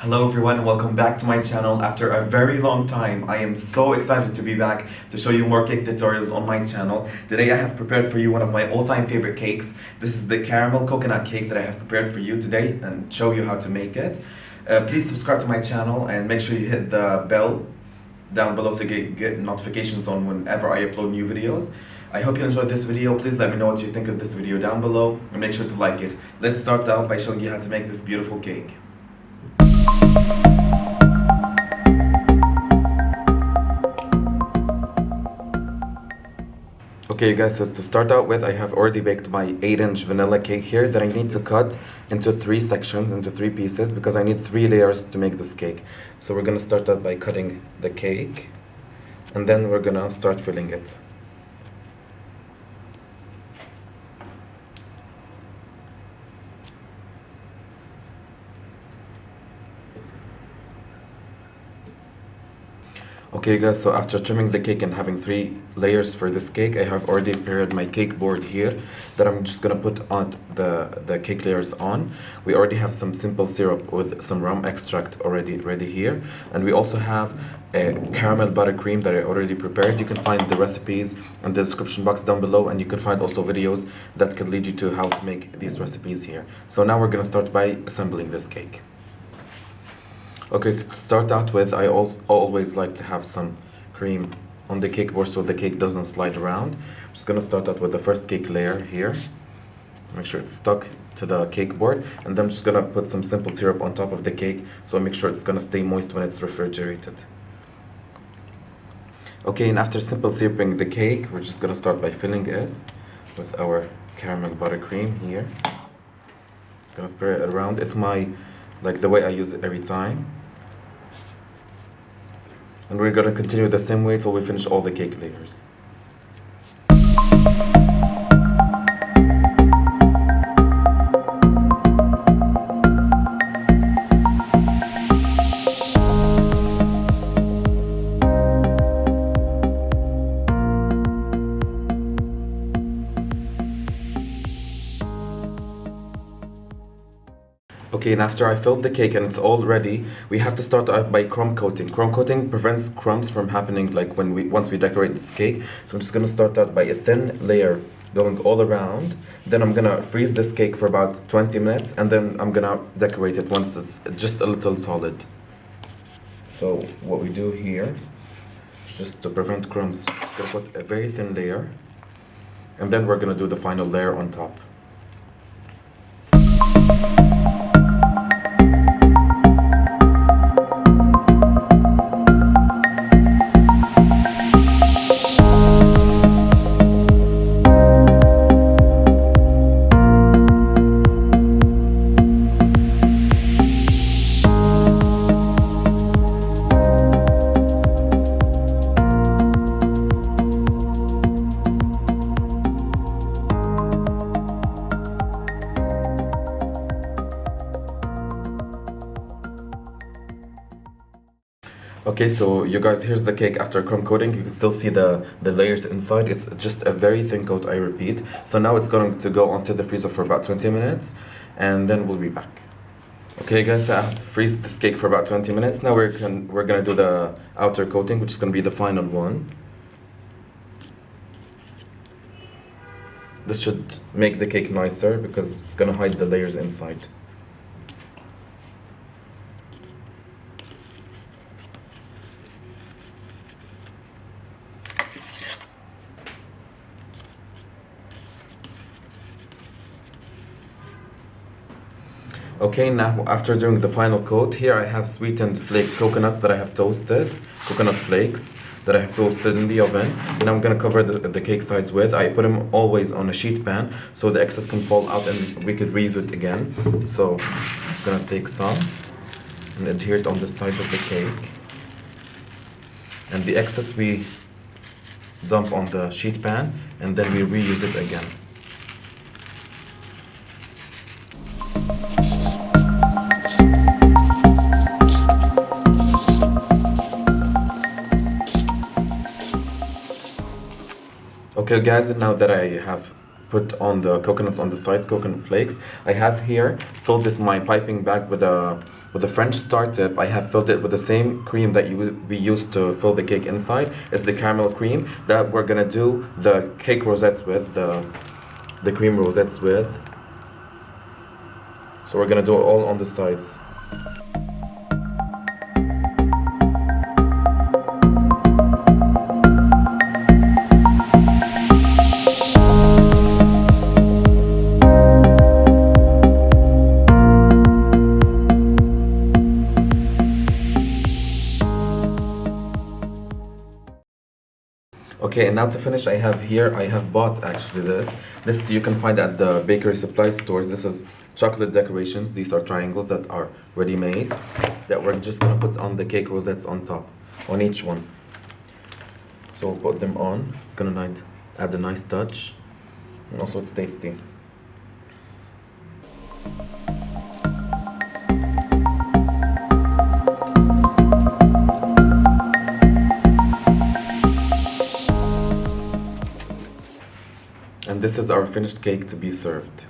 Hello everyone and welcome back to my channel. After a very long time, I am so excited to be back to show you more cake tutorials on my channel. Today I have prepared for you one of my all-time favorite cakes. This is the caramel coconut cake that I have prepared for you today and show you how to make it. Please subscribe to my channel and make sure you hit the bell down below so you get notifications on whenever I upload new videos. I hope you enjoyed this video. Please let me know what you think of this video down below and make sure to like it. Let's start out by showing you how to make this beautiful cake. Okay guys, so to start out with, I have already baked my 8-inch vanilla cake here that I need to cut into 3 sections, into 3 pieces, because I need 3 layers to make this cake. So we're gonna start out by cutting the cake, and then we're gonna start filling it. Okay guys, so after trimming the cake and having 3 layers for this cake, I have already prepared my cake board here that I'm just gonna put on the cake layers on. We already have some simple syrup with some rum extract already ready here, and we also have a caramel buttercream that I already prepared. You can find the recipes in the description box down below, and you can find also videos that can lead you to how to make these recipes here. So now we're gonna start by assembling this cake. Okay, so to start out with, I always like to have some cream on the cake board so the cake doesn't slide around. I'm just gonna start out with the first cake layer here. Make sure it's stuck to the cake board, and then I'm just gonna put some simple syrup on top of the cake so I make sure it's gonna stay moist when it's refrigerated. Okay, and after simple syruping the cake, we're just gonna start by filling it with our caramel buttercream here. Gonna spray it around. It's like the way I use it every time. And we're gonna continue the same way till we finish all the cake layers. Okay, and after I filled the cake and it's all ready, we have to start out by crumb coating. Crumb coating prevents crumbs from happening like once we decorate this cake. So I'm just gonna start out by a thin layer going all around. Then I'm gonna freeze this cake for about 20 minutes, and then I'm gonna decorate it once it's just a little solid. So what we do here is just to prevent crumbs, just gonna put a very thin layer, and then we're gonna do the final layer on top. Okay, so you guys, here's the cake after crumb coating. You can still see the layers inside. It's just a very thin coat, I repeat. So now it's going to go onto the freezer for about 20 minutes, and then we'll be back. Okay guys, so I've freezed this cake for about 20 minutes. Now we're gonna do the outer coating, which is gonna be the final one. This should make the cake nicer because it's gonna hide the layers inside. Okay, now after doing the final coat, here I have sweetened flake coconuts that I have toasted, coconut flakes that I have toasted in the oven, and I'm gonna cover the cake sides with. I put them always on a sheet pan so the excess can fall out and we could reuse it again. So I'm just gonna take some and adhere it on the sides of the cake, and the excess we dump on the sheet pan and then we reuse it again. Okay guys, and now that I have put on the coconuts on the sides, coconut flakes, I have here filled this my piping bag with With the French star tip, I have filled it with the same cream that we used to fill the cake inside. It's the caramel cream that we're gonna do the cake rosettes with, the cream rosettes with. So we're gonna do it all on the sides. Okay, and now to finish, I have bought actually this you can find at the bakery supply stores. This is chocolate decorations. These are triangles that are ready made that we're just gonna put on the cake rosettes on top, on each one. So we'll put them on. It's gonna add a nice touch, and also it's tasty. And this is our finished cake to be served.